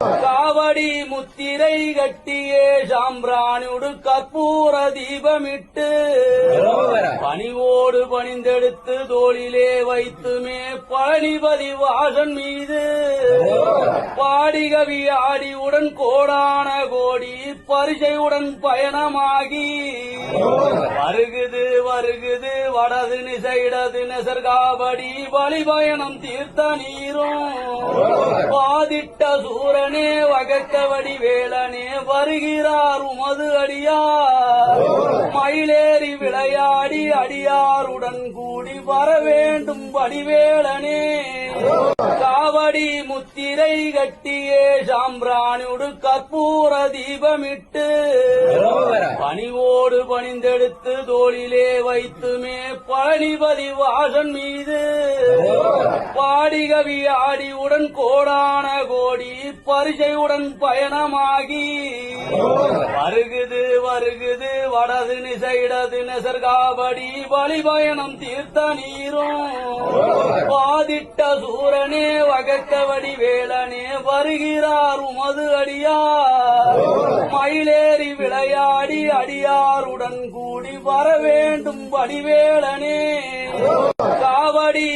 காவடி முத்திரை கட்டியே சாம்பிராணியுடு கற்பூர தீபமிட்டு பணிவோடு பணிந்தெடுத்து தோளிலே வைத்துமே பழனிபதி வாசன் மீது பாடிகவி ஆடியுடன் கோடான கோடி பரிசையுடன் பயணமாகி வருகுது வருகுது வடது நிசைடது நெசர்காவடி வழிபயணம் தீர்த்த நீரும் பாதிட்ட சூரனே வகக்கவடி வேளனே வருகிறார் உமது அடியார் மயிலேறி விளையாடி அடியாருடன் கூடி வர வேண்டும் வடிவேளனே காவடி முத்திரை கட்டியே சாம்பிராணியுடு கற்பூர தீபமிட்டு பணிவோடு பணிந்தெடுத்து தோளிலே வைத்துமே பழனிபதி வாசன் மீது பாடிகவி ஆடியுடன் கோடான கோடி பரிசையுடன் பயணமாகி வருகுது வருகுது வடது நிசைடது நெசர்காவடி வழிபயணம் தீர்த்த நீரும் பாதிட்ட சூரனே வகக்கவடி வேளனே வருகிறார் உமது அடியார் மயிலேறி விளையாடி அடியாருடன் கூடி வர வேண்டும் வடிவேளனே காவடி